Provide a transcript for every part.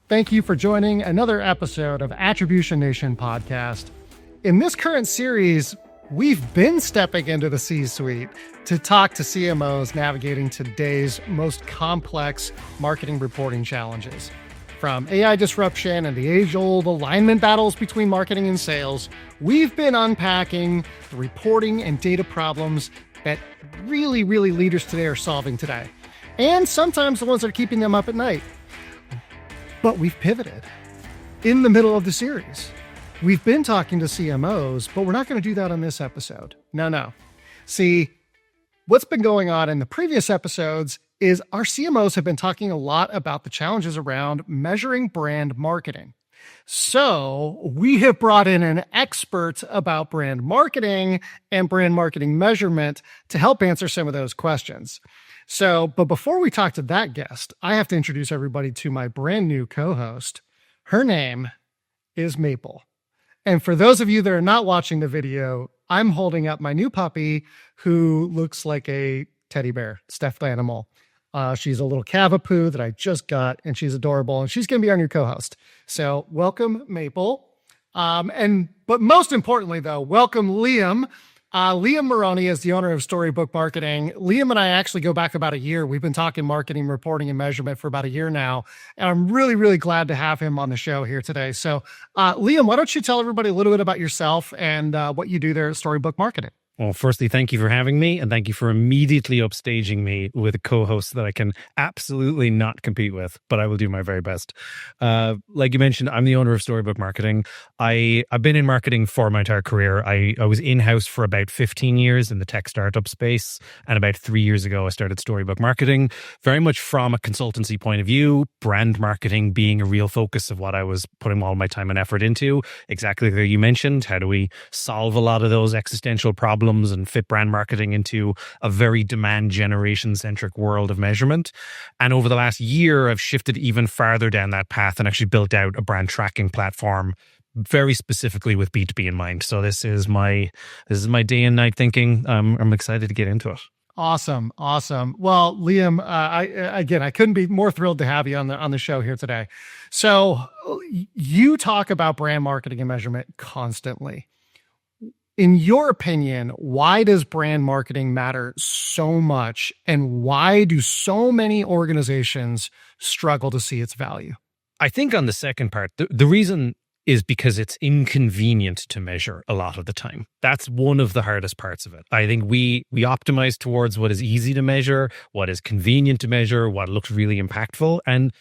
Thank you for joining another episode of Attribution Nation podcast. In this current series, we've been stepping into the C-suite to talk to CMOs navigating today's most complex marketing reporting challenges. From AI disruption and the age-old alignment battles between marketing and sales, we've been unpacking the reporting and data problems that really leaders today are solving today. And sometimes the ones that are keeping them up at night. But we've pivoted in the middle of the series. We've been talking to CMOs, but we're not going to do that on this episode. No. See, what's been going on in the previous episodes is our CMOs have been talking a lot about the challenges around measuring brand marketing. So we have brought in an expert about brand marketing and brand marketing measurement to help answer some of those questions. But before we talk to that guest, I have to introduce everybody to my brand new co-host. Her name is Maple. And for those of you that are not watching the video, I'm holding up my new puppy who looks like a teddy bear, stuffed animal. She's a little Cavapoo that I just got, and she's adorable, and she's going to be our new co-host. So welcome, Maple. But most importantly, though, welcome Liam. Liam Moroney is the owner of Storybook Marketing. Liam and I actually go back about a year. We've been talking marketing, reporting, and measurement for about a year now. And I'm really glad to have him on the show here today. So, Liam, why don't you tell everybody a little bit about yourself and what you do there at Storybook Marketing? Well, firstly, thank you for having me, and thank you for immediately upstaging me with a co-host that I can absolutely not compete with, but I will do my very best. Like you mentioned, I'm the owner of Storybook Marketing. I've been in marketing for my entire career. I was in-house for about 15 years in the tech startup space, and about 3 years ago, I started Storybook Marketing, very much from a consultancy point of view, brand marketing being a real focus of what I was putting all my time and effort into. Exactly like you mentioned, how do we solve a lot of those existential problems and fit brand marketing into a very demand generation centric world of measurement. And over the last year, I've shifted even farther down that path and actually built out a brand tracking platform very specifically with B2B in mind. So this is my day and night thinking. I'm excited to get into it. Awesome. Well, Liam, I couldn't be more thrilled to have you on the show here today. So you talk about brand marketing and measurement constantly. In your opinion, why does brand marketing matter so much, and why do so many organizations struggle to see its value? I think on the second part, the reason is because it's inconvenient to measure a lot of the time. That's one of the hardest parts of it. I think we optimize towards what is easy to measure, what is convenient to measure, what looks really impactful, and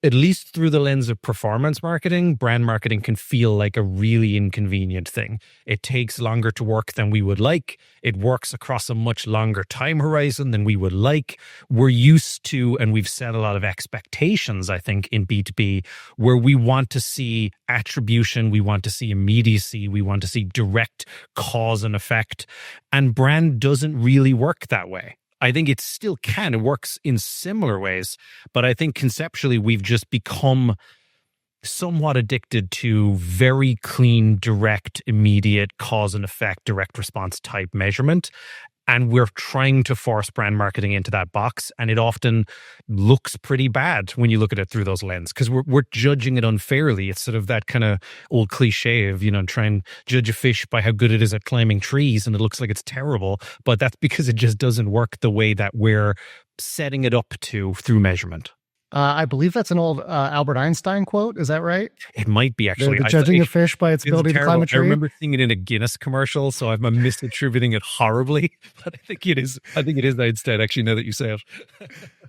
at least through the lens of performance marketing, brand marketing can feel like a really inconvenient thing. It takes longer to work than we would like. It works across a much longer time horizon than we would like. We're used to, and we've set a lot of expectations, I think, in B2B, where we want to see attribution, we want to see immediacy, we want to see direct cause and effect. And brand doesn't really work that way. I think it still can. It works in similar ways, but I think conceptually we've just become somewhat addicted to very clean, direct, immediate cause and effect, direct response type measurement. And we're trying to force brand marketing into that box. And it often looks pretty bad when you look at it through those lenses, because we're judging it unfairly. It's sort of that kind of old cliche of, try and judge a fish by how good it is at climbing trees. And it looks like it's terrible. But that's because it just doesn't work the way that we're setting it up to through measurement. I believe that's an old Albert Einstein quote. Is that right? It might be, actually. The judging a fish by its ability to climb a tree. I remember seeing it in a Guinness commercial, so I'm misattributing it horribly. But I think it is Einstein, actually, now that you say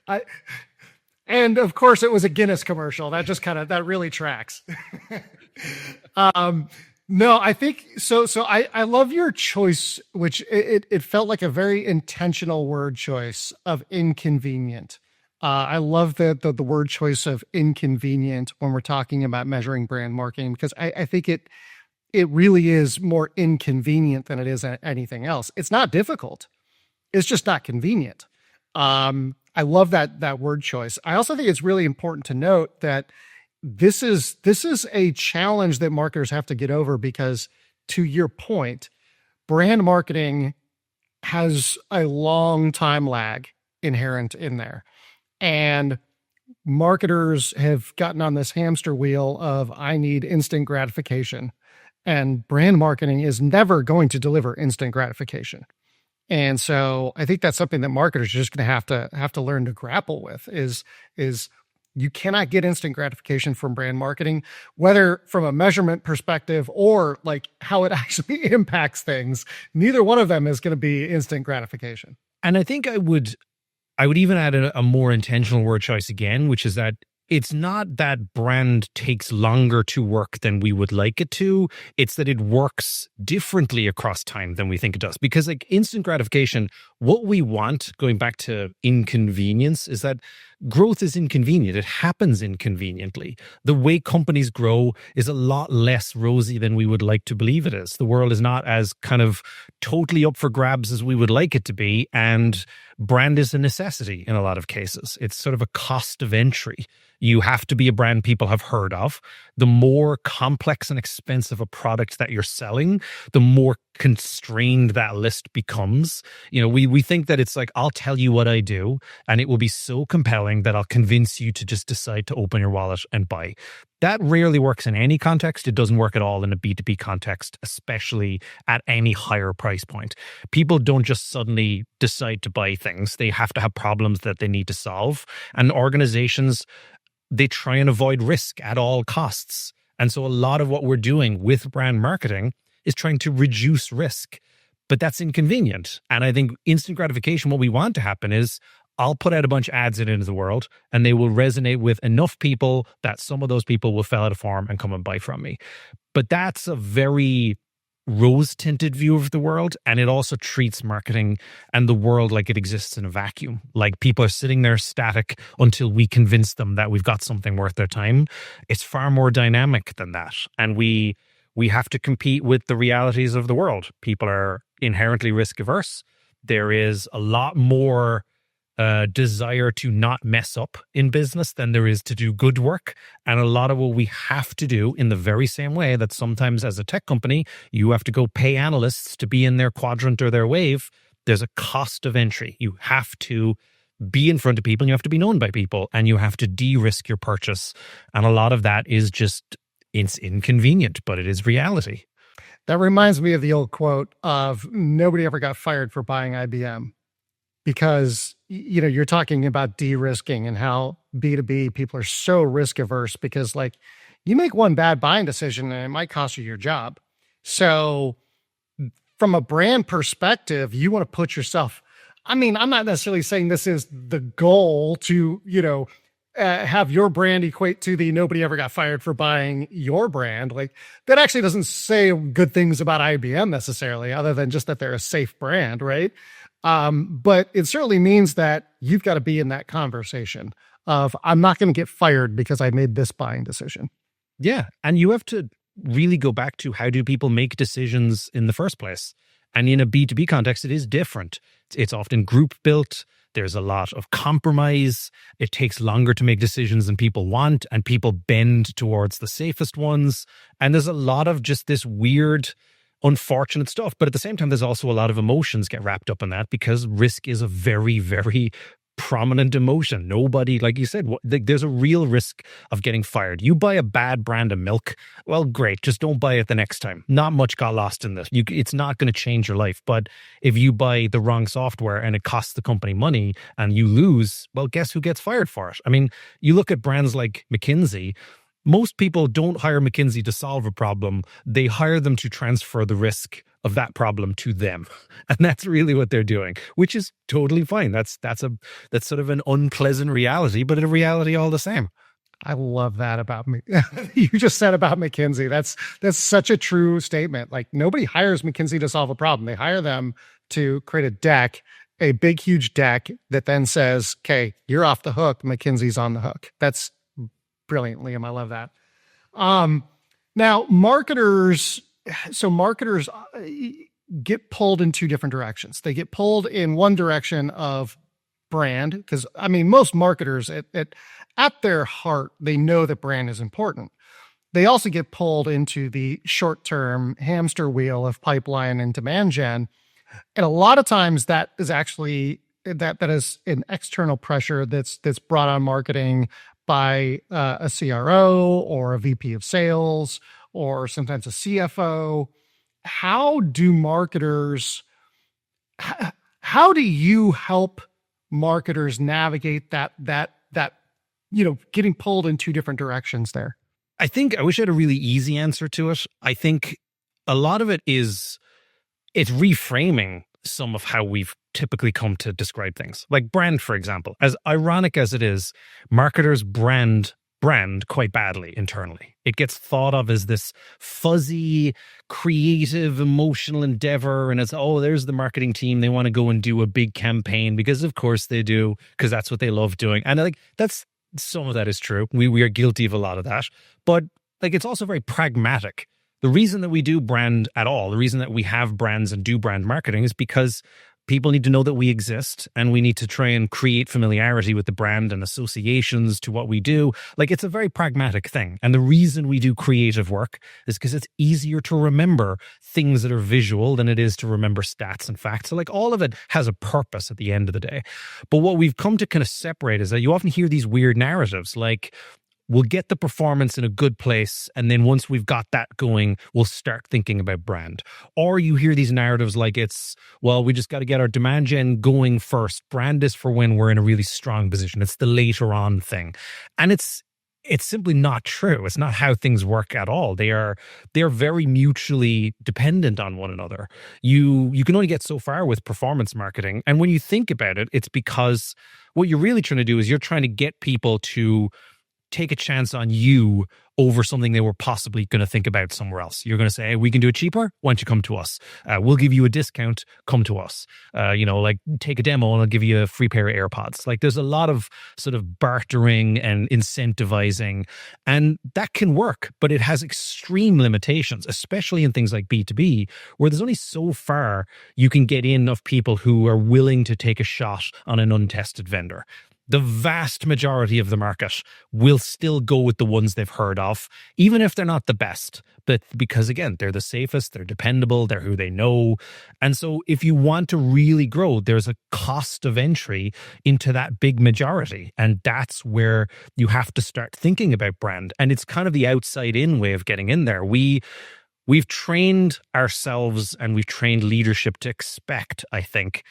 it. And of course, it was a Guinness commercial. That just that really tracks. No, I think so. I love your choice, which it felt like a very intentional word choice of inconvenient. I love the word choice of inconvenient when we're talking about measuring brand marketing, because I think it really is more inconvenient than it is anything else. It's not difficult. It's just not convenient. I love that word choice. I also think it's really important to note that this is a challenge that marketers have to get over, because to your point, brand marketing has a long time lag inherent in there. And marketers have gotten on this hamster wheel of I need instant gratification, and brand marketing is never going to deliver instant gratification. And so I think that's something that marketers are just going to have to learn to grapple with is you cannot get instant gratification from brand marketing, whether from a measurement perspective or like how it actually impacts things. Neither one of them is going to be instant gratification. And I think I would even add a more intentional word choice again, which is that it's not that brand takes longer to work than we would like it to. It's that it works differently across time than we think it does. Because like instant gratification, what we want, going back to inconvenience, is that growth is inconvenient. It happens inconveniently. The way companies grow is a lot less rosy than we would like to believe it is. The world is not as kind of totally up for grabs as we would like it to be. And brand is a necessity in a lot of cases. It's sort of a cost of entry. You have to be a brand people have heard of. The more complex and expensive a product that you're selling, the more constrained that list becomes. You know, we think that it's like, I'll tell you what I do, and it will be so compelling that I'll convince you to just decide to open your wallet and buy. That rarely works in any context. It doesn't work at all in a B2B context, especially at any higher price point. People don't just suddenly decide to buy things. They have to have problems that they need to solve. And organizations, they try and avoid risk at all costs. And so a lot of what we're doing with brand marketing is trying to reduce risk. But that's inconvenient. And I think instant gratification, what we want to happen is I'll put out a bunch of ads into the world and they will resonate with enough people that some of those people will fill out a form and come and buy from me. But that's a very rose-tinted view of the world, and it also treats marketing and the world like it exists in a vacuum. Like people are sitting there static until we convince them that we've got something worth their time. It's far more dynamic than that. And we have to compete with the realities of the world. People are inherently risk-averse. There is a lot more desire to not mess up in business than there is to do good work. And a lot of what we have to do in the very same way that sometimes as a tech company, you have to go pay analysts to be in their quadrant or their wave. There's a cost of entry. You have to be in front of people and you have to be known by people and you have to de-risk your purchase. And a lot of that is just, it's inconvenient, but it is reality. That reminds me of the old quote of nobody ever got fired for buying IBM. Because, you know, you're talking about de-risking and how B2B people are so risk averse because like you make one bad buying decision and it might cost you your job. So from a brand perspective, you want to put yourself, I mean, I'm not necessarily saying this is the goal to, you know, have your brand equate to the nobody ever got fired for buying your brand. Like that actually doesn't say good things about IBM necessarily, other than just that they're a safe brand, right? But it certainly means that you've got to be in that conversation of I'm not going to get fired because I made this buying decision. Yeah. And you have to really go back to how do people make decisions in the first place? And in a B2B context, it is different. It's often group built. There's a lot of compromise. It takes longer to make decisions than people want, and people bend towards the safest ones. And there's a lot of just this weird, unfortunate stuff. But at the same time, there's also a lot of emotions get wrapped up in that because risk is a very, very prominent emotion. Nobody, like you said, there's a real risk of getting fired. You buy a bad brand of milk, well, great. Just don't buy it the next time. Not much got lost in this. It's not going to change your life. But if you buy the wrong software and it costs the company money and you lose, well, guess who gets fired for it? I mean, you look at brands like McKinsey. Most people don't hire McKinsey to solve a problem. They hire them to transfer the risk of that problem to them. And that's really what they're doing, which is totally fine. That's sort of an unpleasant reality, but a reality all the same. I love that about me. You just said about McKinsey. That's such a true statement. Like nobody hires McKinsey to solve a problem. They hire them to create a deck, a big, huge deck that then says, okay, you're off the hook. McKinsey's on the hook. That's brilliant, Liam. I love that. Now, marketers get pulled in two different directions. They get pulled in one direction of brand, because I mean, most marketers at their heart, they know that brand is important. They also get pulled into the short-term hamster wheel of pipeline and demand gen. And a lot of times that is actually that is an external pressure that's brought on marketing by a CRO or a VP of sales or sometimes a CFO. How do marketers? How do you help marketers navigate that getting pulled in two different directions there? I think I wish I had a really easy answer to it. I think a lot of it is it's reframing some of how we've typically come to describe things. Like brand, for example. As ironic as it is, marketers brand quite badly internally. It gets thought of as this fuzzy, creative, emotional endeavor. And it's, oh, there's the marketing team. They want to go and do a big campaign because of course they do, because that's what they love doing. And like some of that is true. We are guilty of a lot of that. But like it's also very pragmatic. The reason that we do brand at all, the reason that we have brands and do brand marketing is because people need to know that we exist, and we need to try and create familiarity with the brand and associations to what we do. Like it's a very pragmatic thing. And the reason we do creative work is because it's easier to remember things that are visual than it is to remember stats and facts. So like all of it has a purpose at the end of the day. But what we've come to kind of separate is that you often hear these weird narratives like, we'll get the performance in a good place, and then once we've got that going, we'll start thinking about brand. Or you hear these narratives like it's, well, we just got to get our demand gen going first. Brand is for when we're in a really strong position. It's the later on thing. And it's simply not true. It's not how things work at all. They are very mutually dependent on one another. You can only get so far with performance marketing. And when you think about it, it's because what you're really trying to do is you're trying to get people to take a chance on you over something they were possibly going to think about somewhere else. You're going to say, hey, we can do it cheaper. Why don't you come to us? We'll give you a discount. Come to us. Like take a demo and I'll give you a free pair of AirPods. Like there's a lot of sort of bartering and incentivizing, and that can work, but it has extreme limitations, especially in things like B2B, where there's only so far you can get in of people who are willing to take a shot on an untested vendor. The vast majority of the market will still go with the ones they've heard of, even if they're not the best. But because, again, they're the safest, they're dependable, they're who they know. And so if you want to really grow, there's a cost of entry into that big majority. And that's where you have to start thinking about brand. And it's kind of the outside-in way of getting in there. We've trained ourselves and we've trained leadership to expect, I think,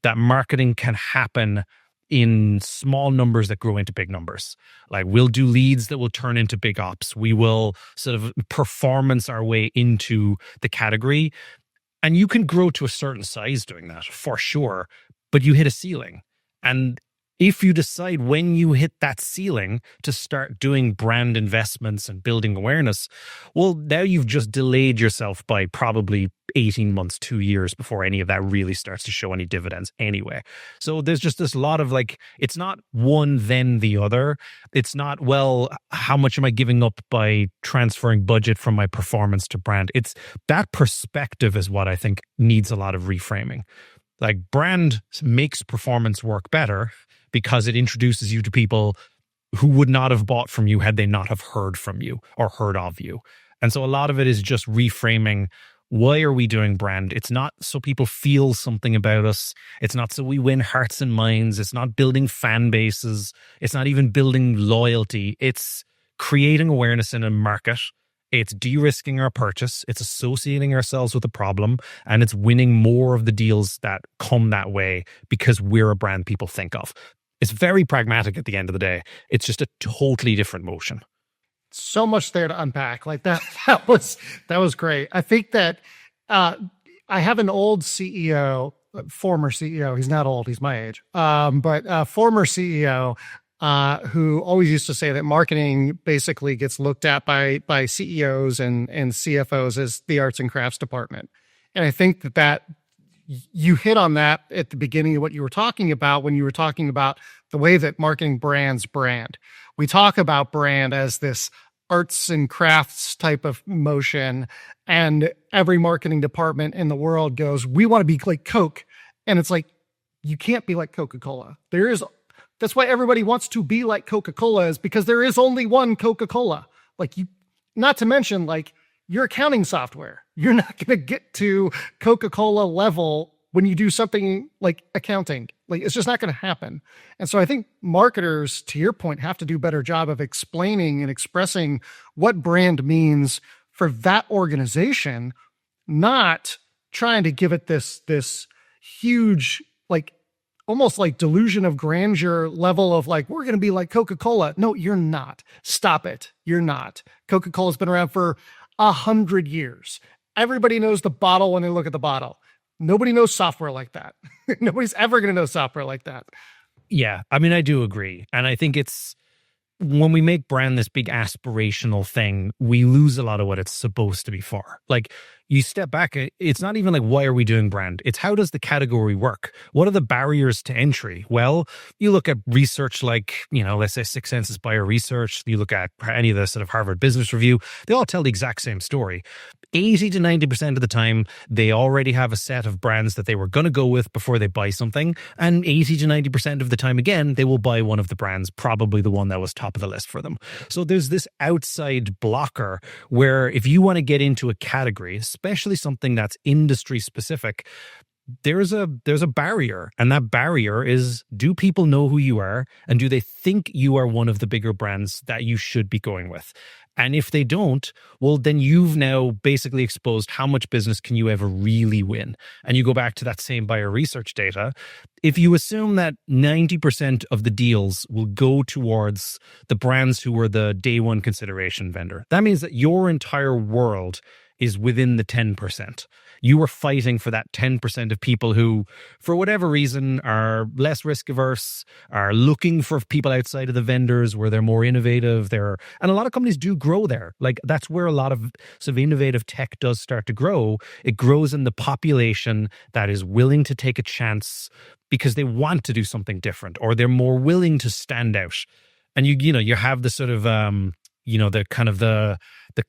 that marketing can happen in small numbers that grow into big numbers. Like we'll do leads that will turn into big ops. We will sort of performance our way into the category. And you can grow to a certain size doing that for sure, but you hit a ceiling. And if you decide when you hit that ceiling to start doing brand investments and building awareness, well, now you've just delayed yourself by probably 18 months, 2 years before any of that really starts to show any dividends anyway. So there's just this lot of like, it's not one then the other. It's not, well, how much am I giving up by transferring budget from my performance to brand? It's that perspective is what I think needs a lot of reframing. Like brand makes performance work better because it introduces you to people who would not have bought from you had they not have heard from you or heard of you. And so a lot of it is just reframing, why are we doing brand? It's not so people feel something about us. It's not so we win hearts and minds. It's not building fan bases. It's not even building loyalty. It's creating awareness in a market. It's de-risking our purchase. It's associating ourselves with a problem, and it's winning more of the deals that come that way because we're a brand people think of. It's very pragmatic at the end of the day. It's just a totally different motion. So much there to unpack. Like that was great. I think that I have an old CEO, former CEO. He's not old. He's my age. But former CEO who always used to say that marketing basically gets looked at by CEOs and CFOs as the arts and crafts department. And I think that you hit on that at the beginning of what you were talking about when you were talking about the way that marketing brands brand. We talk about brand as this arts and crafts type of motion, and every marketing department in the world goes, we want to be like Coke. And it's like, you can't be like Coca-Cola. That's why everybody wants to be like Coca-Cola, is because there is only one Coca-Cola. Like not to mention like your accounting software. You're not going to get to Coca-Cola level when you do something like accounting. Like, it's just not going to happen. And so I think marketers, to your point, have to do a better job of explaining and expressing what brand means for that organization, not trying to give it this huge, like, almost like delusion of grandeur level of like, we're going to be like Coca-Cola. No, you're not. Stop it. You're not. Coca-Cola's been around for 100 years. Everybody knows the bottle when they look at the bottle. Nobody knows software like that. Nobody's ever going to know software like that. Yeah, I mean, I do agree. And I think it's, when we make brand this big aspirational thing, we lose a lot of what it's supposed to be for. Like, you step back, it's not even like, why are we doing brand? It's how does the category work? What are the barriers to entry? Well, you look at research like, let's say Sixth Senses Buyer Research, you look at any of the sort of Harvard Business Review, they all tell the exact same story. 80 to 90% of the time, they already have a set of brands that they were going to go with before they buy something. And 80 to 90% of the time, again, they will buy one of the brands, probably the one that was top of the list for them. So there's this outside blocker where if you want to get into a category, especially something that's industry specific, there's a barrier. And that barrier is, do people know who you are? And do they think you are one of the bigger brands that you should be going with? And if they don't, well, then you've now basically exposed how much business can you ever really win. And you go back to that same buyer research data. If you assume that 90% of the deals will go towards the brands who were the day one consideration vendor, that means that your entire world is within the 10%. You are fighting for that 10% of people who, for whatever reason, are less risk averse, are looking for people outside of the vendors where they're more innovative. And a lot of companies do grow there. Like, that's where a lot of sort of innovative tech does start to grow. It grows in the population that is willing to take a chance because they want to do something different, or they're more willing to stand out. And you have the sort of the kind of the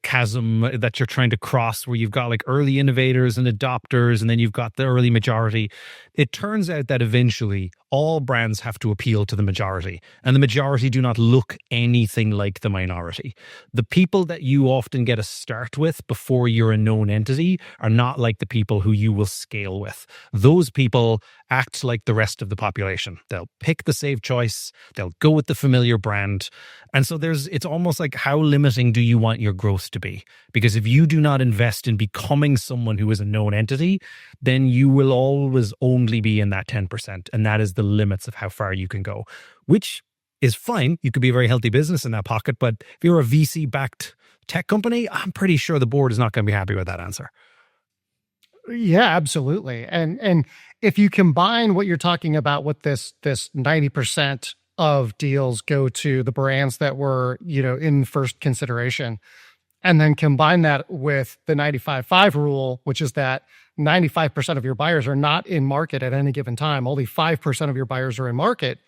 chasm that you're trying to cross, where you've got like early innovators and adopters, and then you've got the early majority. It turns out that eventually all brands have to appeal to the majority, and the majority do not look anything like the minority. The people that you often get a start with before you're a known entity are not like the people who you will scale with. Those people act like the rest of the population. They'll pick the safe choice. They'll go with the familiar brand. And so it's almost like, how limiting do you want your growth to be? Because if you do not invest in becoming someone who is a known entity, then you will always only be in that 10%. And that is the limits of how far you can go, which is fine. You could be a very healthy business in that pocket. But if you're a VC-backed tech company, I'm pretty sure the board is not going to be happy with that answer. Yeah, absolutely. And if you combine what you're talking about with this 90% of deals go to the brands that were, in first consideration, and then combine that with the 95-5 rule, which is that 95% of your buyers are not in market at any given time. Only 5% of your buyers are in market.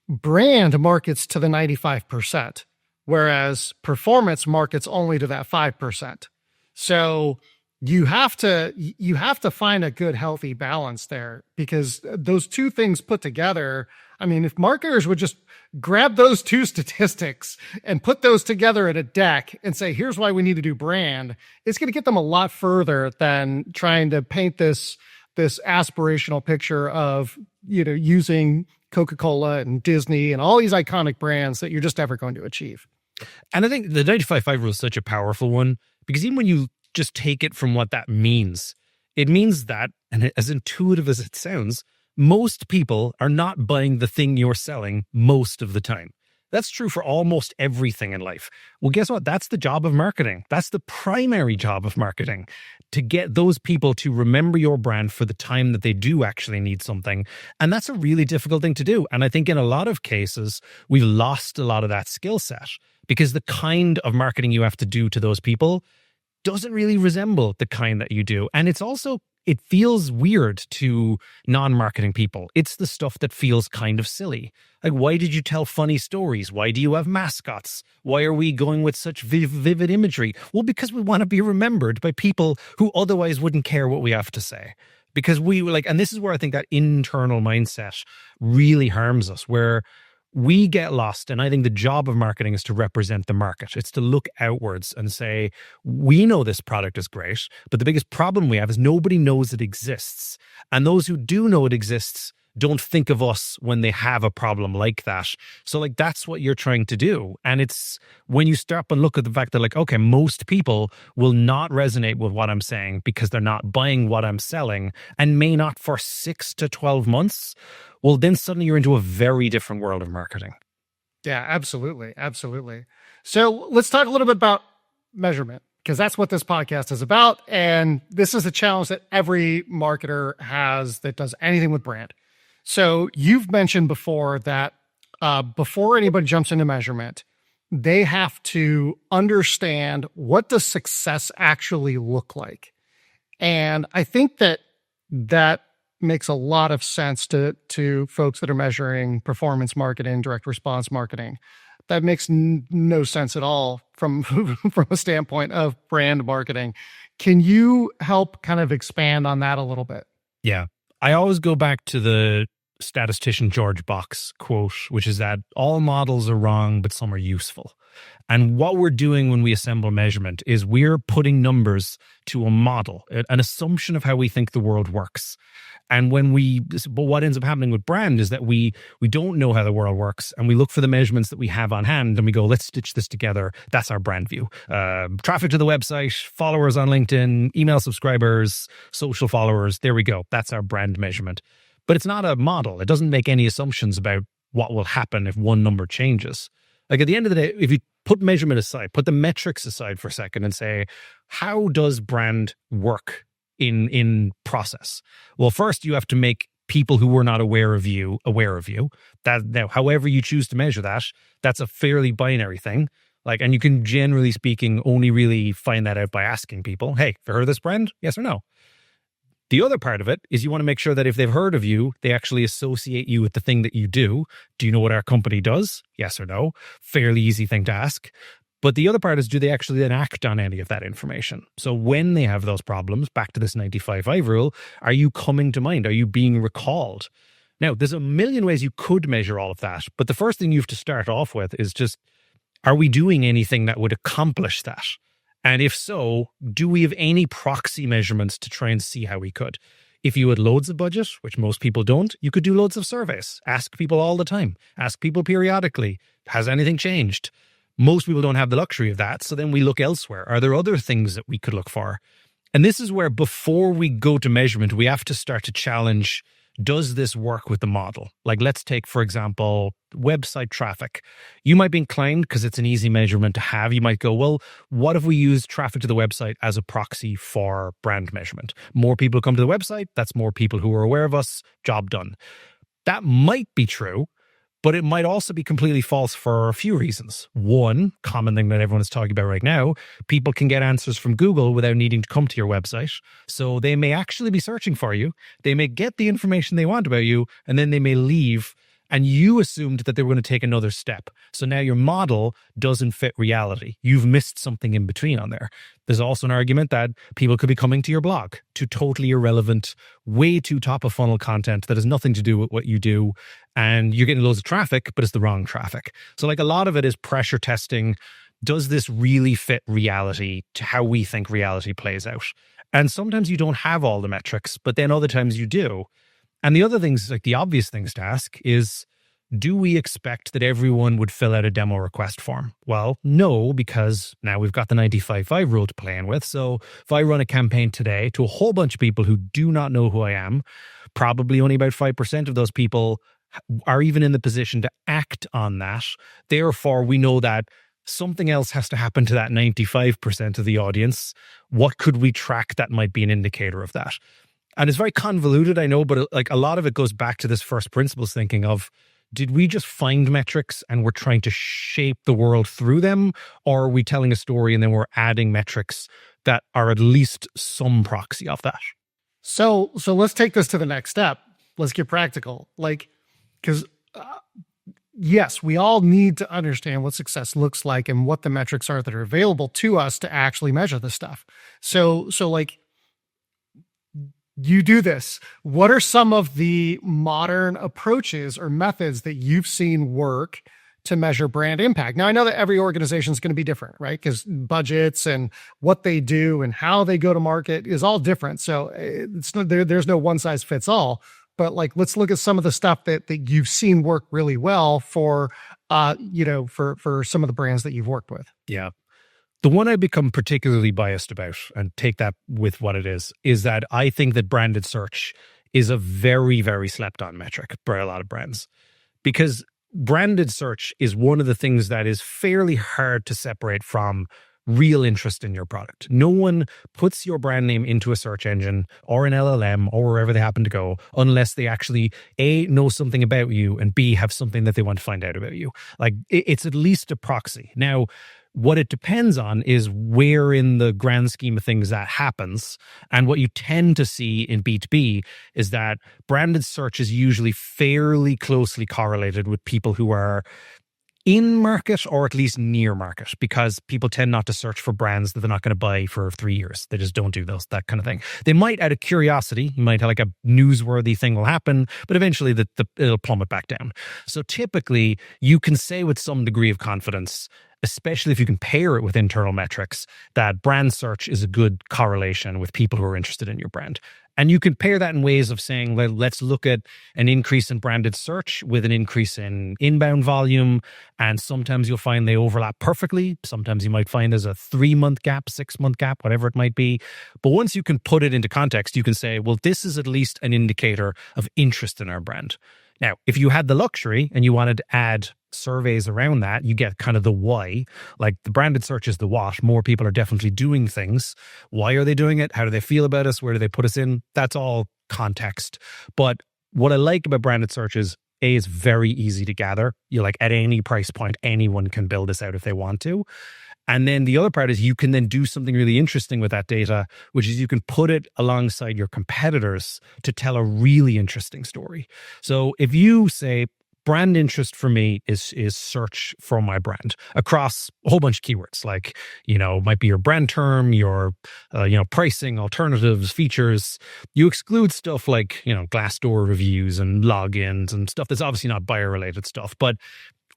Brand markets to the 95%, whereas performance markets only to that 5%. So you have to find a good, healthy balance there, because those two things put together, I mean, if marketers would just grab those two statistics and put those together in a deck and say, here's why we need to do brand, it's going to get them a lot further than trying to paint this aspirational picture of, using Coca-Cola and Disney and all these iconic brands that you're just never going to achieve. And I think the 95-5 rule is such a powerful one, because even when you just take it from what that means, it means that, and as intuitive as it sounds, most people are not buying the thing you're selling most of the time. That's true for almost everything in life. Well, guess what? That's the job of marketing. That's the primary job of marketing, to get those people to remember your brand for the time that they do actually need something. And that's a really difficult thing to do. And I think in a lot of cases, we've lost a lot of that skill set, because the kind of marketing you have to do to those people doesn't really resemble the kind that you do. And it feels weird to non-marketing people. It's the stuff that feels kind of silly. Like, why did you tell funny stories? Why do you have mascots? Why are we going with such vivid imagery? Well, because we want to be remembered by people who otherwise wouldn't care what we have to say. Because and this is where I think that internal mindset really harms us, where we get lost. And I think the job of marketing is to represent the market. It's to look outwards and say, we know this product is great, but the biggest problem we have is nobody knows it exists. And those who do know it exists don't think of us when they have a problem like that. So like, that's what you're trying to do. And it's when you stop and look at the fact that like, okay, most people will not resonate with what I'm saying because they're not buying what I'm selling and may not for 6 to 12 months. Well, then suddenly you're into a very different world of marketing. Yeah, absolutely. Absolutely. So let's talk a little bit about measurement, because that's what this podcast is about. And this is a challenge that every marketer has that does anything with brand. So you've mentioned before that before anybody jumps into measurement, they have to understand, what does success actually look like? And I think that makes a lot of sense to folks that are measuring performance marketing, direct response marketing. That makes no sense at all from a standpoint of brand marketing. Can you help kind of expand on that a little bit? Yeah. I always go back to the statistician George Box quote, which is that all models are wrong, but some are useful. And what we're doing when we assemble measurement is we're putting numbers to a model, an assumption of how we think the world works. And but what ends up happening with brand is that we don't know how the world works, and we look for the measurements that we have on hand and we go, let's stitch this together. That's our brand view. Traffic to the website, followers on LinkedIn, email subscribers, social followers. There we go. That's our brand measurement. But it's not a model. It doesn't make any assumptions about what will happen if one number changes. Like at the end of the day, if you put measurement aside, put the metrics aside for a second and say, how does brand work in process? Well, first you have to make people who were not aware of you aware of you. That now, however you choose to measure that, that's a fairly binary thing. Like, and you can, generally speaking, only really find that out by asking people, hey, have you heard of this brand? Yes or no? The other part of it is you want to make sure that if they've heard of you, they actually associate you with the thing that you do. Do you know what our company does? Yes or no? Fairly easy thing to ask. But the other part is, do they actually then act on any of that information? So when they have those problems, back to this 95-5 rule, are you coming to mind? Are you being recalled? Now, there's a million ways you could measure all of that. But the first thing you have to start off with is just, are we doing anything that would accomplish that? And if so, do we have any proxy measurements to try and see how we could? If you had loads of budget, which most people don't, you could do loads of surveys. Ask people all the time. Ask people periodically. Has anything changed? Most people don't have the luxury of that. So then we look elsewhere. Are there other things that we could look for? And this is where, before we go to measurement, we have to start to challenge, does this work with the model? Like, let's take, for example, website traffic. You might be inclined, because it's an easy measurement to have, you might go, well, what if we use traffic to the website as a proxy for brand measurement? More people come to the website, that's more people who are aware of us, job done. That might be true, but it might also be completely false for a few reasons. One common thing that everyone is talking about right now, people can get answers from Google without needing to come to your website. So they may actually be searching for you. They may get the information they want about you, and then they may leave. And you assumed that they were going to take another step. So now your model doesn't fit reality. You've missed something in between on there. There's also an argument that people could be coming to your blog to totally irrelevant, way too top of funnel content that has nothing to do with what you do. And you're getting loads of traffic, but it's the wrong traffic. So like, a lot of it is pressure testing. Does this really fit reality to how we think reality plays out? And sometimes you don't have all the metrics, but then other times you do. And the other things, like the obvious things to ask is, do we expect that everyone would fill out a demo request form? Well, no, because now we've got the 95-5 rule to play in with. So if I run a campaign today to a whole bunch of people who do not know who I am, probably only about 5% of those people are even in the position to act on that. Therefore, we know that something else has to happen to that 95% of the audience. What could we track that might be an indicator of that? And it's very convoluted, I know, but like, a lot of it goes back to this first principles thinking of, did we just find metrics and we're trying to shape the world through them? Or are we telling a story and then we're adding metrics that are at least some proxy of that? So let's take this to the next step. Let's get practical. Like, because yes, we all need to understand what success looks like and what the metrics are that are available to us to actually measure this stuff. So like, you do this. What are some of the modern approaches or methods that you've seen work to measure brand impact? Now, I know that every organization is going to be different, right? Because budgets and what they do and how they go to market is all different. So there's no one size fits all. But like, let's look at some of the stuff that you've seen work really well for, for some of the brands that you've worked with. Yeah. The one I become particularly biased about, and take that with what it is that I think that branded search is a very, very slept on metric by a lot of brands, because branded search is one of the things that is fairly hard to separate from real interest in your product. No one puts your brand name into a search engine or an LLM or wherever they happen to go unless they actually A, know something about you, and B, have something that they want to find out about you. Like, it's at least a proxy. Now, what it depends on is where in the grand scheme of things that happens. And what you tend to see in B2B is that branded search is usually fairly closely correlated with people who are in market or at least near market, because people tend not to search for brands that they're not going to buy for 3 years. They just don't do that kind of thing. They might, out of curiosity, you might have like a newsworthy thing will happen, but eventually it'll plummet back down. So typically you can say with some degree of confidence, especially if you can pair it with internal metrics, that brand search is a good correlation with people who are interested in your brand. And you can pair that in ways of saying, let's look at an increase in branded search with an increase in inbound volume. And sometimes you'll find they overlap perfectly. Sometimes you might find there's a 3-month gap, 6-month gap, whatever it might be. But once you can put it into context, you can say, well, this is at least an indicator of interest in our brand. Now, if you had the luxury and you wanted to add surveys around that, you get kind of the why. Like, the branded search is the what. More people are definitely doing things. Why are they doing it? How do they feel about us? Where do they put us in? That's all context. But what I like about branded search is, A, it's very easy to gather. You're like, at any price point, anyone can build this out if they want to. And then the other part is you can then do something really interesting with that data, which is you can put it alongside your competitors to tell a really interesting story. So if you say, brand interest for me is search for my brand across a whole bunch of keywords, like, might be your brand term, your, pricing, alternatives, features. You exclude stuff like, Glassdoor reviews and logins and stuff that's obviously not buyer related stuff. But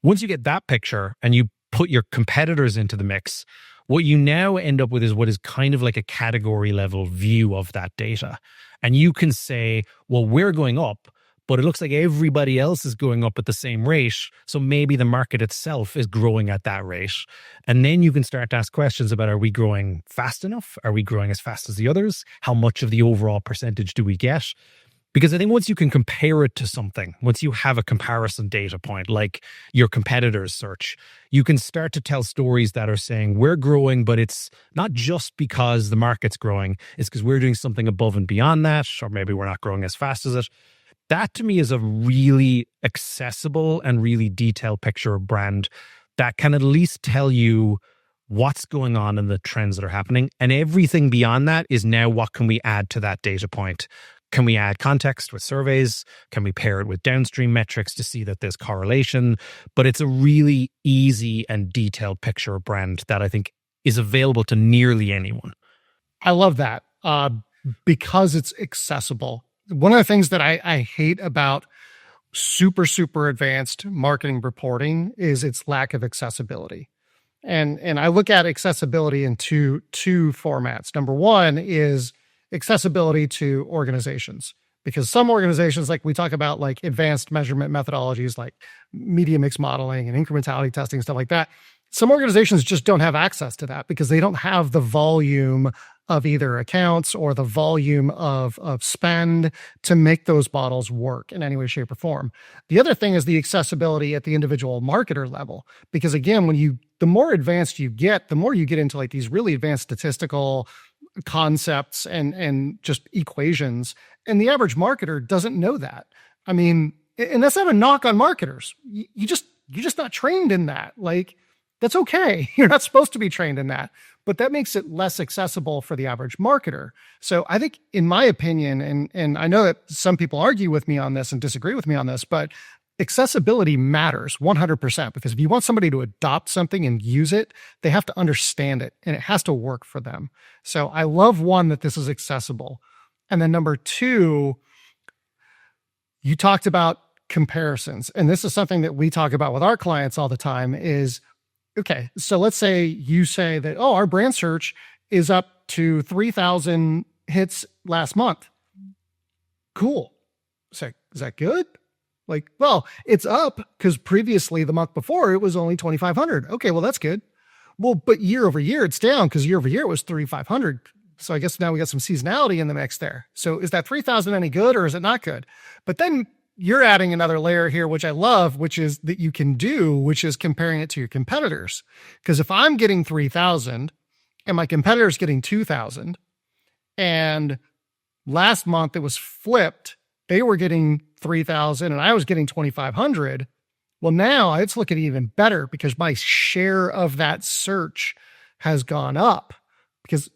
once you get that picture and you put your competitors into the mix, what you now end up with is what is kind of like a category level view of that data. And you can say, well, we're going up, but it looks like everybody else is going up at the same rate. So maybe the market itself is growing at that rate. And then you can start to ask questions about, are we growing fast enough? Are we growing as fast as the others? How much of the overall percentage do we get? Because I think once you can compare it to something, once you have a comparison data point, like your competitors' search, you can start to tell stories that are saying we're growing, but it's not just because the market's growing. It's because we're doing something above and beyond that, or maybe we're not growing as fast as it. That to me is a really accessible and really detailed picture of brand that can at least tell you what's going on in the trends that are happening. And everything beyond that is now, what can we add to that data point? Can we add context with surveys? Can we pair it with downstream metrics to see that there's correlation? But it's a really easy and detailed picture of brand that I think is available to nearly anyone. I love that because it's accessible. One of the things that I hate about super, super advanced marketing reporting is its lack of accessibility. And I look at accessibility in two formats. Number one is accessibility to organizations, because some organizations, like we talk about, like advanced measurement methodologies like media mix modeling and incrementality testing, stuff like that. Some organizations just don't have access to that because they don't have the volume of either accounts or the volume of spend to make those models work in any way, shape, or form. The other thing is the accessibility at the individual marketer level, because again, the more advanced you get, the more you get into like these really advanced statistical concepts and just equations. And the average marketer doesn't know that. I mean, and that's not a knock on marketers. You're just not trained in that. Like, that's okay. You're not supposed to be trained in that, but that makes it less accessible for the average marketer. So I think, in my opinion, and I know that some people argue with me on this and disagree with me on this, but accessibility matters 100%, because if you want somebody to adopt something and use it, they have to understand it and it has to work for them. So I love, one, that this is accessible. And then number two, you talked about comparisons. And this is something that we talk about with our clients all the time is, okay, so let's say you say that, oh, our brand search is up to 3,000 hits last month. Cool. So is that good? Like, well, it's up because previously the month before it was only 2,500. Okay, well, that's good. Well, but year over year it's down because year over year it was 3,500. So I guess now we got some seasonality in the mix there. So is that 3,000 any good or is it not good? But then you're adding another layer here, which I love, which is that you can do, which is comparing it to your competitors. Because if I'm getting 3,000 and my competitor's getting 2,000, and last month it was flipped, they were getting 3,000 and I was getting 2,500. Well, now it's looking even better because my share of that search has gone up because,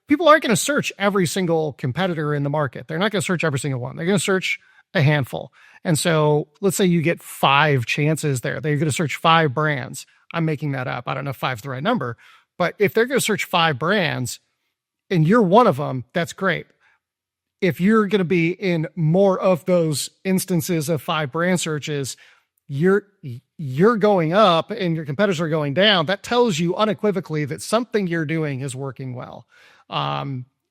people aren't going to search every single competitor in the market. They're not going to search every single one. They're going to search a handful. And so let's say you get 5 chances there. They're going to search 5 brands. I'm making that up. I don't know if 5 is the right number, but if they're going to search 5 brands and you're one of them, that's great. If you're going to be in more of those instances of 5 brand searches, you're going up and your competitors are going down. That tells you unequivocally that something you're doing is working well.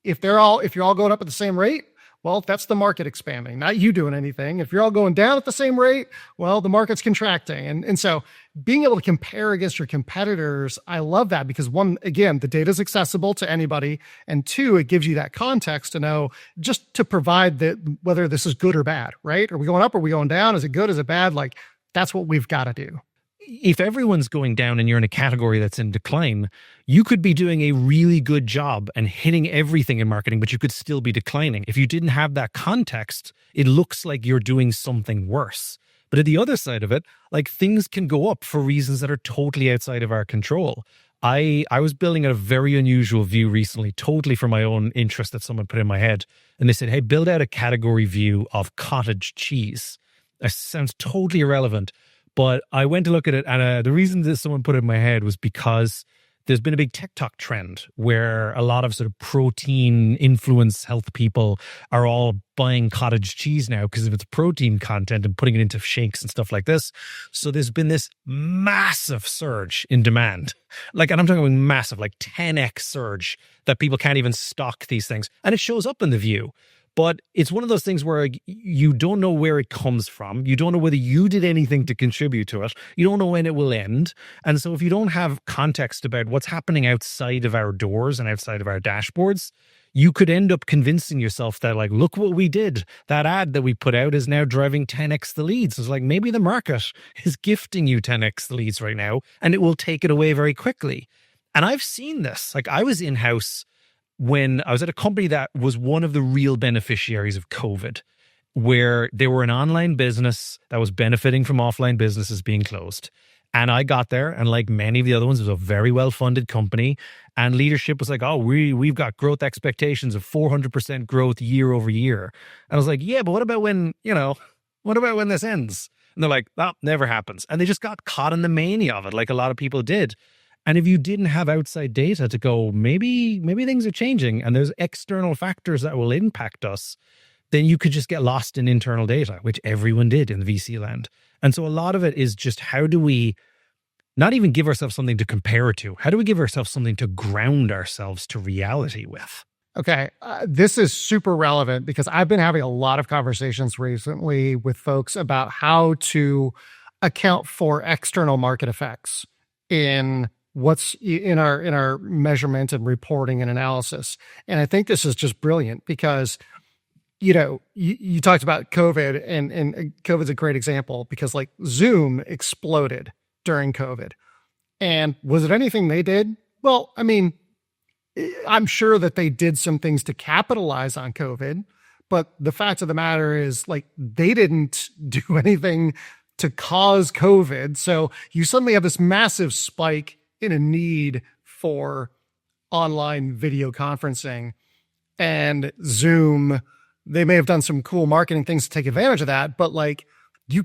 If you're all going up at the same rate, well, that's the market expanding, not you doing anything. If you're all going down at the same rate, well, the market's contracting. And so being able to compare against your competitors, I love that because 1, again, the data is accessible to anybody. And 2, it gives you that context to know just to provide that whether this is good or bad, right? Are we going up? Are we going down? Is it good? Is it bad? Like that's what we've got to do. If everyone's going down and you're in a category that's in decline, you could be doing a really good job and hitting everything in marketing, but you could still be declining. If you didn't have that context, it looks like you're doing something worse. But at the other side of it, like things can go up for reasons that are totally outside of our control. I was building a very unusual view recently, totally for my own interest that someone put in my head. And they said, hey, build out a category view of cottage cheese. That sounds totally irrelevant. But I went to look at it, and the reason that someone put it in my head was because there's been a big TikTok trend where a lot of sort of protein influence health people are all buying cottage cheese now because of its protein content and putting it into shakes and stuff like this. So there's been this massive surge in demand. And I'm talking massive, like 10x surge that people can't even stock these things. And it shows up in the view. But it's one of those things where you don't know where it comes from. You don't know whether you did anything to contribute to it. You don't know when it will end. And so if you don't have context about what's happening outside of our doors and outside of our dashboards, you could end up convincing yourself that, like, look what we did. That ad that we put out is now driving 10x the leads. It's like maybe the market is gifting you 10x the leads right now, and it will take it away very quickly. And I've seen this. Like, I was in-house when I was at a company that was one of the real beneficiaries of COVID, where they were an online business that was benefiting from offline businesses being closed. And I got there, and like many of the other ones, it was a very well-funded company. And leadership was like, oh, we've got growth expectations of 400% growth year over year. And I was like, yeah, but what about when this ends? And they're like, that never happens. And they just got caught in the mania of it, like a lot of people did. And if you didn't have outside data to go, maybe things are changing and there's external factors that will impact us, then you could just get lost in internal data, which everyone did in the VC land. And so a lot of it is just how do we not even give ourselves something to compare to? How do we give ourselves something to ground ourselves to reality with? Okay, this is super relevant because I've been having a lot of conversations recently with folks about how to account for external market effects in what's in our measurement and reporting and analysis. And I think this is just brilliant because, you talked about COVID and COVID's a great example because like Zoom exploded during COVID. And was it anything they did? Well, I mean, I'm sure that they did some things to capitalize on COVID, but the fact of the matter is like they didn't do anything to cause COVID. So you suddenly have this massive spike in a need for online video conferencing, and Zoom, they may have done some cool marketing things to take advantage of that, but like you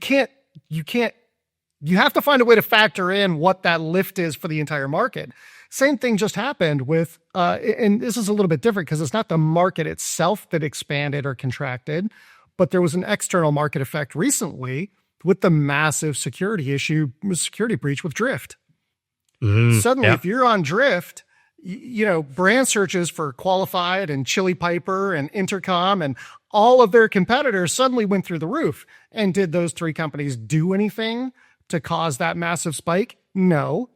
have to find a way to factor in what that lift is for the entire market. Same thing just happened with, and this is a little bit different because it's not the market itself that expanded or contracted, but there was an external market effect recently with the massive security breach with Drift. Suddenly, if you're on Drift, brand searches for Qualified and Chili Piper and Intercom and all of their competitors suddenly went through the roof. And did those three companies do anything to cause that massive spike? No.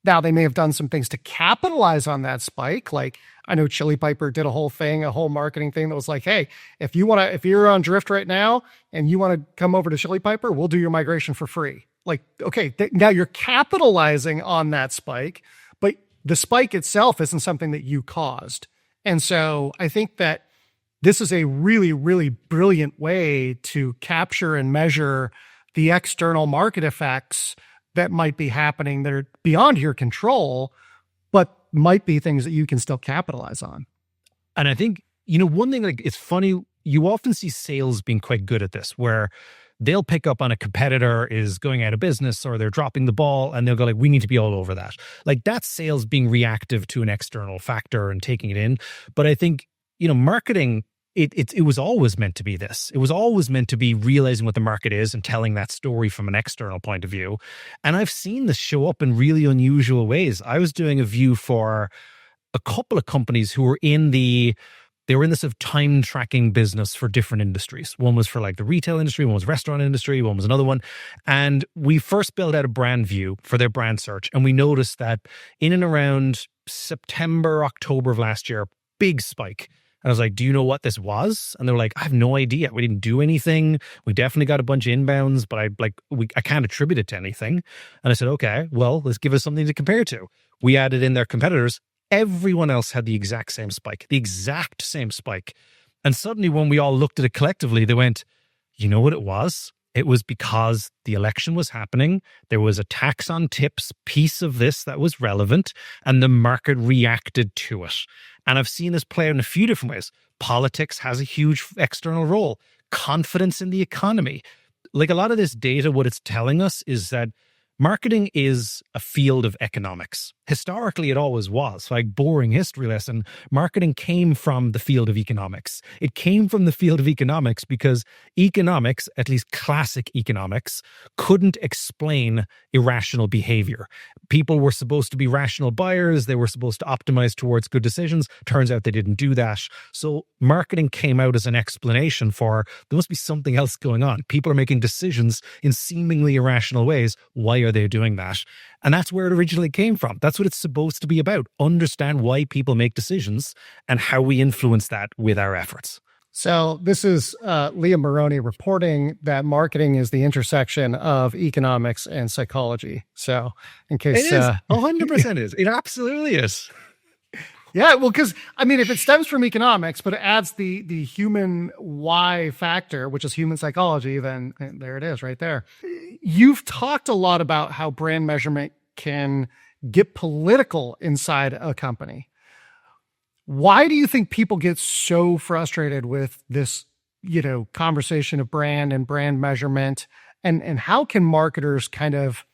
Now, they may have done some things to capitalize on that spike. Like, I know Chili Piper did a whole marketing thing that was like, hey, if you're on Drift right now and you want to come over to Chili Piper, we'll do your migration for free. Like, okay, now you're capitalizing on that spike, but the spike itself isn't something that you caused. And so I think that this is a really, really brilliant way to capture and measure the external market effects that might be happening that are beyond your control, but might be things that you can still capitalize on. And I think, one thing, like, it's funny, you often see sales being quite good at this, where they'll pick up on a competitor is going out of business or they're dropping the ball and they'll go like, we need to be all over that. Like, that's sales being reactive to an external factor and taking it in. But I think, marketing, it was always meant to be this. It was always meant to be realizing what the market is and telling that story from an external point of view. And I've seen this show up in really unusual ways. I was doing a view for a couple of companies who were in this sort of time tracking business for different industries. One was for like the retail industry, one was restaurant industry, one was another one. And we first built out a brand view for their brand search. And we noticed that in and around September, October of last year, big spike. And I was like, do you know what this was? And they were like, I have no idea. We didn't do anything. We definitely got a bunch of inbounds, but I can't attribute it to anything. And I said, okay, well, let's give us something to compare to. We added in their competitors. Everyone else had the exact same spike. And suddenly when we all looked at it collectively, they went, you know what it was? It was because the election was happening. There was a tax on tips piece of this that was relevant, and the market reacted to it. And I've seen this play out in a few different ways. Politics has a huge external role. Confidence in the economy. Like, a lot of this data, what it's telling us is that marketing is a field of economics. Historically, it always was. Like, boring history lesson, marketing came from the field of economics. It came from the field of economics because economics, at least classic economics, couldn't explain irrational behavior. People were supposed to be rational buyers. They were supposed to optimize towards good decisions. Turns out they didn't do that. So marketing came out as an explanation for there must be something else going on. People are making decisions in seemingly irrational ways. Why are they doing that? And that's where it originally came from. That's what it's supposed to be about. Understand why people make decisions and how we influence that with our efforts. So this is Liam Moroney reporting that marketing is the intersection of economics and psychology. So in case... It is. 100% is. It absolutely is. Yeah, well, because, if it stems from economics, but it adds the human why factor, which is human psychology, then there it is right there. You've talked a lot about how brand measurement can get political inside a company. Why do you think people get so frustrated with this, conversation of brand and brand measurement? And how can marketers kind of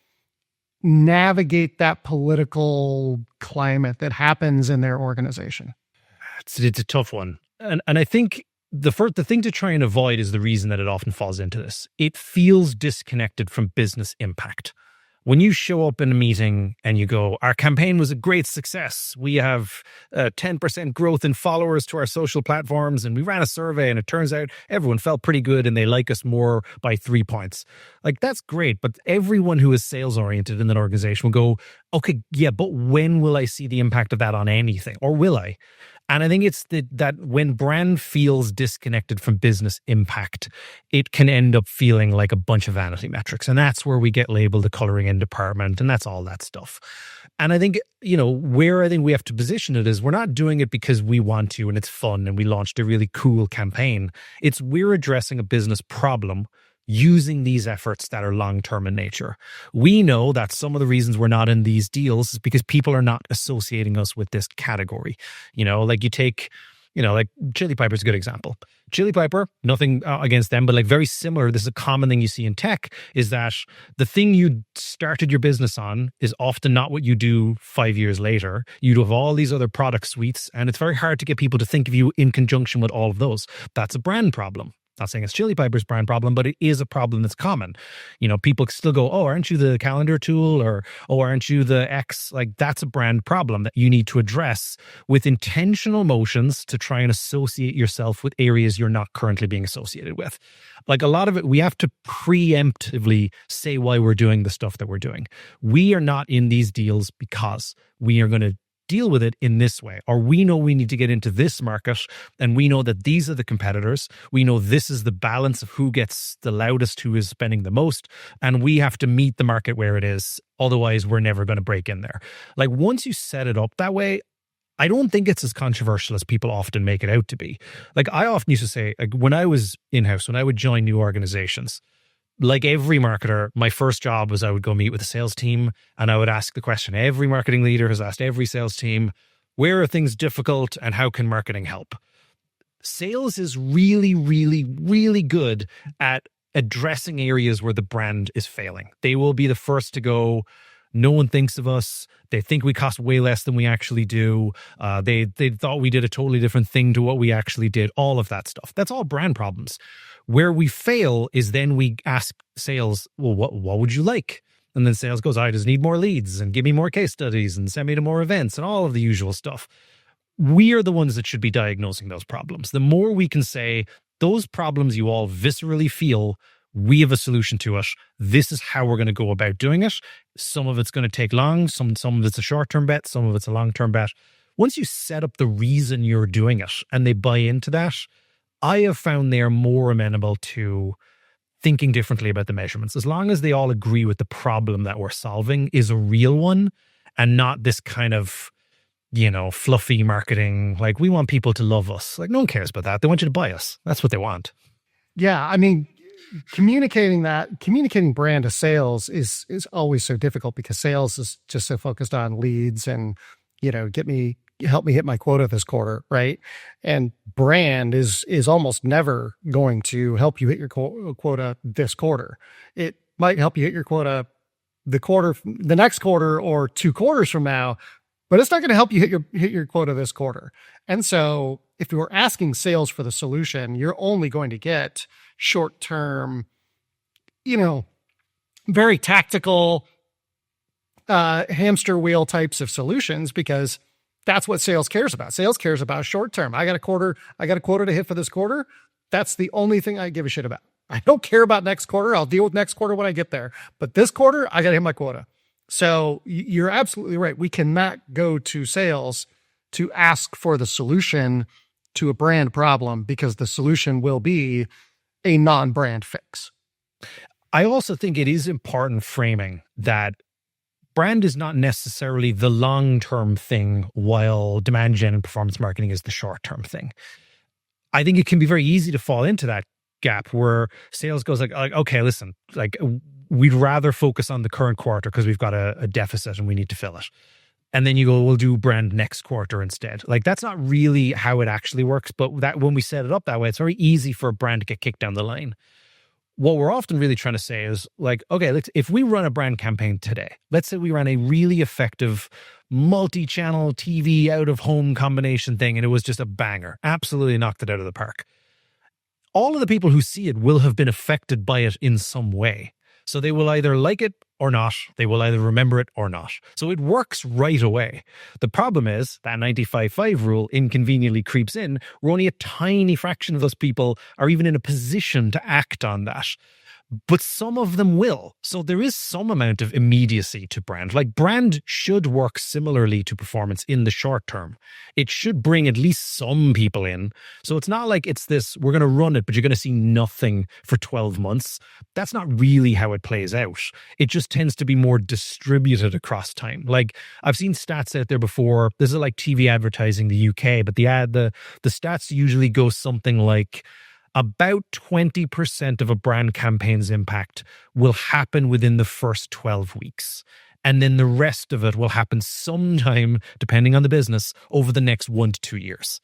navigate that political climate that happens in their organization? It's a tough one. And I think the thing to try and avoid is the reason that it often falls into this. It feels disconnected from business impact. When you show up in a meeting and you go, our campaign was a great success. We have 10% growth in followers to our social platforms, and we ran a survey and it turns out everyone felt pretty good and they like us more by 3 points. Like, that's great. But everyone who is sales oriented in that organization will go, okay, yeah, but when will I see the impact of that on anything? Or will I? And I think it's that when brand feels disconnected from business impact, it can end up feeling like a bunch of vanity metrics. And that's where we get labeled the coloring in department, and that's all that stuff. And I think, where I think we have to position it is we're not doing it because we want to and it's fun and we launched a really cool campaign. It's we're addressing a business problem using these efforts that are long-term in nature. We know that some of the reasons we're not in these deals is because people are not associating us with this category. Like, you take Like Chili Piper is a good example. Chili Piper, nothing against them, but like very similar. This is a common thing you see in tech, is that the thing you started your business on is often not what you do 5 years later. You have all these other product suites, and it's very hard to get people to think of you in conjunction with all of those. That's a brand problem. Not saying it's Chili Piper's brand problem, but it is a problem that's common. People still go, oh, aren't you the calendar tool? Or, oh, aren't you the X? Like, that's a brand problem that you need to address with intentional motions to try and associate yourself with areas you're not currently being associated with. Like, a lot of it, we have to preemptively say why we're doing the stuff that we're doing. We are not in these deals because we are going to deal with it in this way, or we know we need to get into this market, and we know that these are the competitors. We know this is the balance of who gets the loudest, who is spending the most, and we have to meet the market where it is. Otherwise, we're never going to break in there. Like, once you set it up that way, I don't think it's as controversial as people often make it out to be. Like, I often used to say, like, when I was in-house, when I would join new organizations, like every marketer, my first job was I would go meet with the sales team, and I would ask the question every marketing leader has asked every sales team: where are things difficult and how can marketing help? Sales is really, really, really good at addressing areas where the brand is failing. They will be the first to go, no one thinks of us. They think we cost way less than we actually do. They thought we did a totally different thing to what we actually did. All of that stuff. That's all brand problems. Where we fail is then we ask sales, well, what would you like? And then sales goes, I just need more leads and give me more case studies and send me to more events and all of the usual stuff. We are the ones that should be diagnosing those problems. The more we can say, those problems you all viscerally feel, we have a solution to it. This is how we're going to go about doing it. Some of it's going to take long. Some of it's a short-term bet. Some of it's a long-term bet. Once you set up the reason you're doing it and they buy into that, I have found they're more amenable to thinking differently about the measurements. As long as they all agree with the problem that we're solving is a real one and not this kind of, fluffy marketing. Like, we want people to love us. Like, no one cares about that. They want you to buy us. That's what they want. Yeah. I mean, communicating brand to sales is always so difficult because sales is just so focused on leads and, help me hit my quota this quarter, right? And brand is almost never going to help you hit your quota this quarter. It might help you hit your quota the next quarter or 2 quarters from now, but it's not going to help you hit your quota this quarter. And so if you're asking sales for the solution, you're only going to get short-term, very tactical hamster wheel types of solutions, because that's what sales cares about. Sales cares about short term. I got a quota to hit for this quarter. That's the only thing I give a shit about. I don't care about next quarter. I'll deal with next quarter when I get there. But this quarter, I got to hit my quota. So you're absolutely right. We cannot go to sales to ask for the solution to a brand problem, because the solution will be a non-brand fix. I also think it is important framing that brand is not necessarily the long-term thing, while demand gen and performance marketing is the short-term thing. I think it can be very easy to fall into that gap where sales goes like okay, listen, like, we'd rather focus on the current quarter because we've got a deficit and we need to fill it. And then you go, we'll do brand next quarter instead. Like, that's not really how it actually works. But that when we set it up that way, it's very easy for a brand to get kicked down the line. What we're often really trying to say is like, okay, if we run a brand campaign today, let's say we ran a really effective multi-channel TV out-of-home combination thing, and it was just a banger, absolutely knocked it out of the park. All of the people who see it will have been affected by it in some way. So they will either like it or not. They will either remember it or not. So it works right away. The problem is that 95-5 rule inconveniently creeps in, where only a tiny fraction of those people are even in a position to act on that. But some of them will. So there is some amount of immediacy to brand. Like, brand should work similarly to performance in the short term. It should bring at least some people in. So it's not like it's this, we're going to run it, but you're going to see nothing for 12 months. That's not really how it plays out. It just tends to be more distributed across time. Like, I've seen stats out there before. This is like TV advertising the UK, but the stats usually go something like about 20% of a brand campaign's impact will happen within the first 12 weeks. And then the rest of it will happen sometime, depending on the business, over the next 1 to 2 years.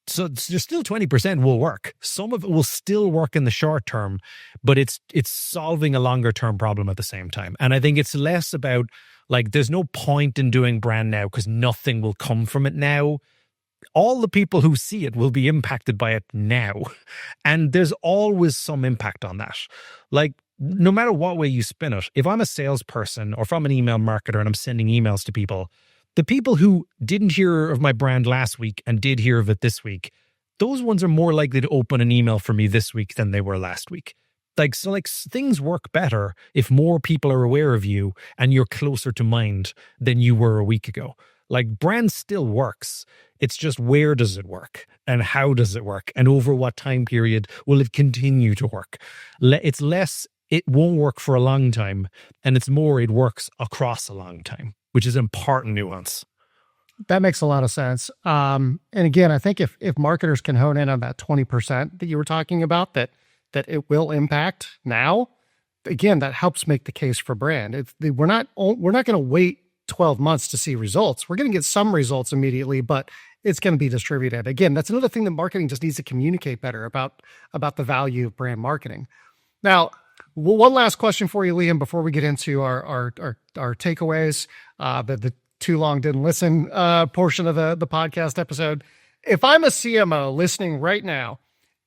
So there's still 20% will work. Some of it will still work in the short term, but it's solving a longer term problem at the same time. And I think it's less about like, there's no point in doing brand now because nothing will come from it now. All the people who see it will be impacted by it now. And there's always some impact on that. Like, no matter what way you spin it, if I'm a salesperson or if I'm an email marketer and I'm sending emails to people, the people who didn't hear of my brand last week and did hear of it this week, those ones are more likely to open an email for me this week than they were last week. Like, so like things work better if more people are aware of you and you're closer to mind than you were a week ago. Like, brand still works. It's just, where does it work and how does it work? And over what time period will it continue to work? It's less, it won't work for a long time. And it's more, it works across a long time, which is an important nuance. That makes a lot of sense. And again, I think if marketers can hone in on that 20% that you were talking about, that it will impact now, again, that helps make the case for brand. We're not going to wait 12 months to see results. We're going to get some results immediately, but it's going to be distributed. Again, that's another thing that marketing just needs to communicate better about the value of brand marketing. Now, one last question for you, Liam, before we get into our takeaways, the too long didn't listen portion of the podcast episode. If I'm a CMO listening right now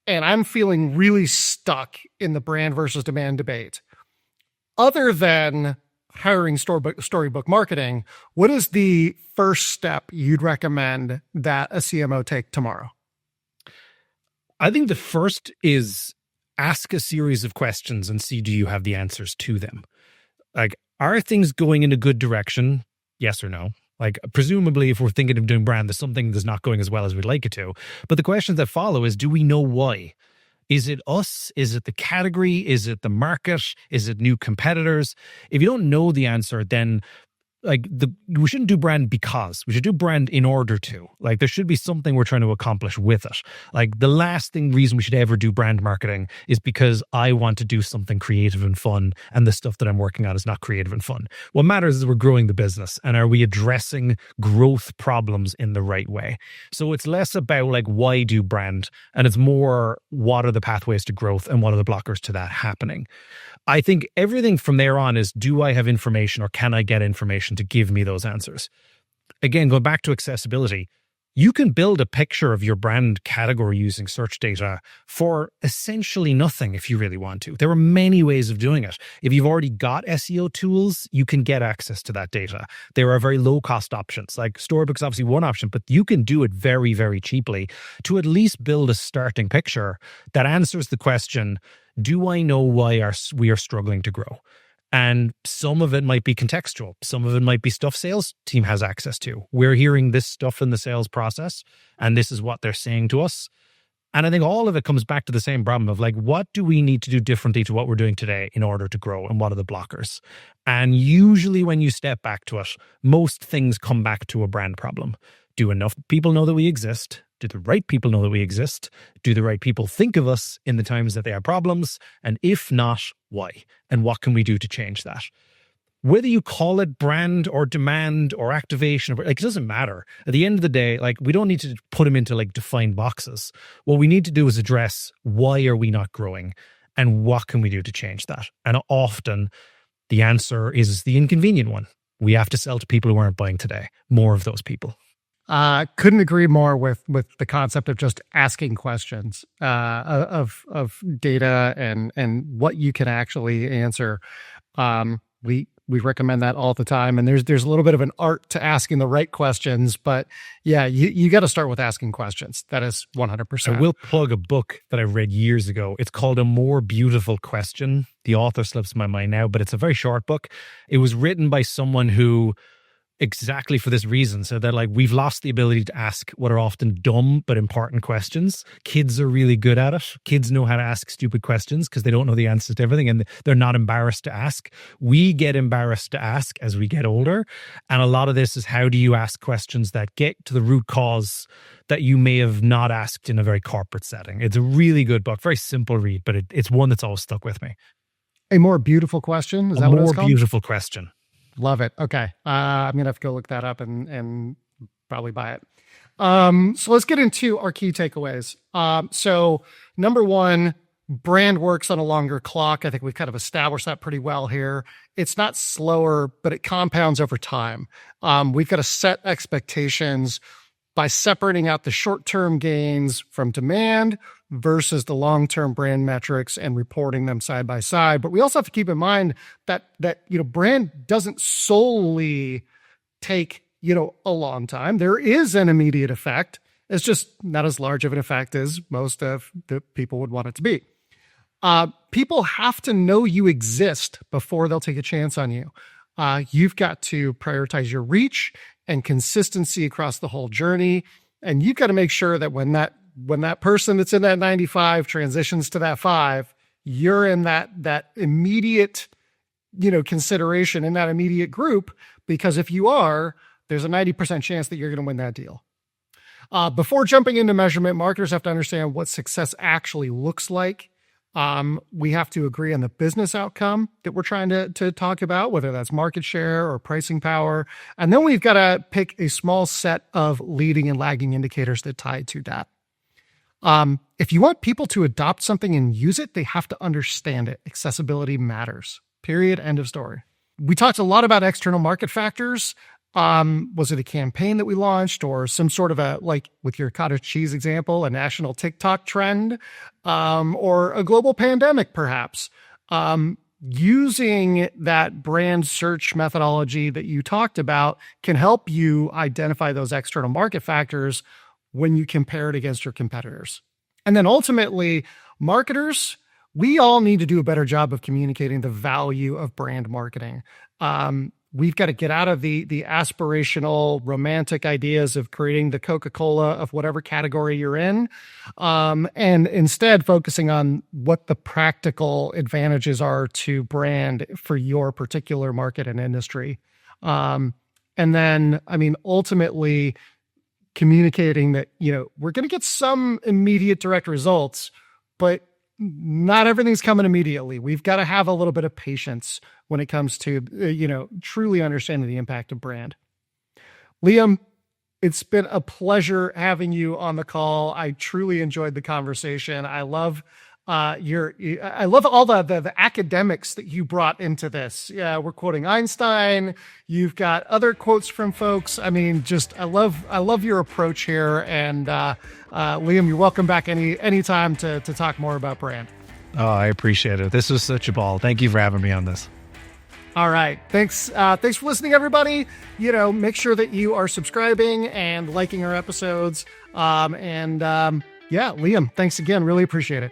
and I'm feeling really stuck in the brand versus demand debate, other than hiring Storybook Marketing, what is the first step you'd recommend that a CMO take tomorrow? I think the first is ask a series of questions and see, do you have the answers to them? Like, are things going in a good direction? Yes or no? Like, presumably, if we're thinking of doing brand, there's something that's not going as well as we'd like it to. But the questions that follow is, do we know why? Is it us? Is it the category? Is it the market? Is it new competitors? If you don't know the answer, then we shouldn't do brand because. We should do brand in order to. Like, there should be something we're trying to accomplish with it. Like, the last reason we should ever do brand marketing is because I want to do something creative and fun, and the stuff that I'm working on is not creative and fun. What matters is we're growing the business, and are we addressing growth problems in the right way? So it's less about like, why do brand, and it's more, what are the pathways to growth and what are the blockers to that happening? I think everything from there on is, do I have information or can I get information to give me those answers? Again, going back to accessibility, you can build a picture of your brand category using search data for essentially nothing if you really want to. There are many ways of doing it. If you've already got SEO tools, you can get access to that data. There are very low-cost options. Like, Storybook's obviously one option, but you can do it very, very cheaply to at least build a starting picture that answers the question, do I know why we are struggling to grow? And some of it might be contextual. Some of it might be stuff sales team has access to. We're hearing this stuff in the sales process, and this is what they're saying to us. And I think all of it comes back to the same problem of like, what do we need to do differently to what we're doing today in order to grow? And what are the blockers? And usually when you step back to it, most things come back to a brand problem. Do enough people know that we exist? Do the right people know that we exist? Do the right people think of us in the times that they have problems? And if not, why? And what can we do to change that? Whether you call it brand or demand or activation, like, it doesn't matter. At the end of the day, like, we don't need to put them into like defined boxes. What we need to do is address, why are we not growing? And what can we do to change that? And often the answer is the inconvenient one. We have to sell to people who aren't buying today. More of those people. Couldn't agree more with the concept of just asking questions of data and what you can actually answer. We recommend that all the time, and there's a little bit of an art to asking the right questions, but yeah, you got to start with asking questions. That is 100%. I will plug a book that I read years ago. It's called A More Beautiful Question. The author slips my mind now, but it's a very short book. It was written by someone who, exactly for this reason, so that like, we've lost the ability to ask what are often dumb but important questions. Kids are really good at it. Kids know how to ask stupid questions because they don't know the answers to everything, and they're not embarrassed to ask. We get embarrassed to ask as we get older, and a lot of this is, how do you ask questions that get to the root cause that you may have not asked in a very corporate setting. It's a really good book, very simple read, but it's one that's always stuck with me. A More Beautiful Question? Is that what it's called? A More Beautiful Question. Love it. Okay. I'm going to have to go look that up and probably buy it. So let's get into our key takeaways. So number one, brand works on a longer clock. I think we've kind of established that pretty well here. It's not slower, but it compounds over time. We've got to set expectations by separating out the short-term gains from demand versus the long-term brand metrics and reporting them side by side. But we also have to keep in mind that brand doesn't solely take a long time. There is an immediate effect. It's just not as large of an effect as most of the people would want it to be. People have to know you exist before they'll take a chance on you. You've got to prioritize your reach and consistency across the whole journey. And you've got to make sure that when that person that's in that 95 transitions to that 5, you're in that immediate, consideration in that immediate group, because if you are, there's a 90% chance that you're going to win that deal. Before jumping into measurement, marketers have to understand what success actually looks like. We have to agree on the business outcome that we're trying to talk about, whether that's market share or pricing power. And then we've got to pick a small set of leading and lagging indicators that tie to that. If you want people to adopt something and use it, they have to understand it. Accessibility matters. Period. End of story. We talked a lot about external market factors. Was it a campaign that we launched or some sort of like with your cottage cheese example, a national TikTok trend, or a global pandemic, perhaps? Using that brand search methodology that you talked about can help you identify those external market factors when you compare it against your competitors. And then ultimately, marketers, we all need to do a better job of communicating the value of brand marketing. We've got to get out of the aspirational, romantic ideas of creating the Coca-Cola of whatever category you're in, and instead focusing on what the practical advantages are to brand for your particular market and industry. And then, ultimately communicating that, we're going to get some immediate direct results, but not everything's coming immediately. We've got to have a little bit of patience when it comes to, truly understanding the impact of brand. Liam, it's been a pleasure having you on the call. I truly enjoyed the conversation. I love all the academics that you brought into this. Yeah, we're quoting Einstein. You've got other quotes from folks. I love your approach here. And Liam, you're welcome back anytime to talk more about brand. Oh, I appreciate it. This was such a ball. Thank you for having me on this. All right. Thanks for listening, everybody. Make sure that you are subscribing and liking our episodes. Yeah, Liam, thanks again. Really appreciate it.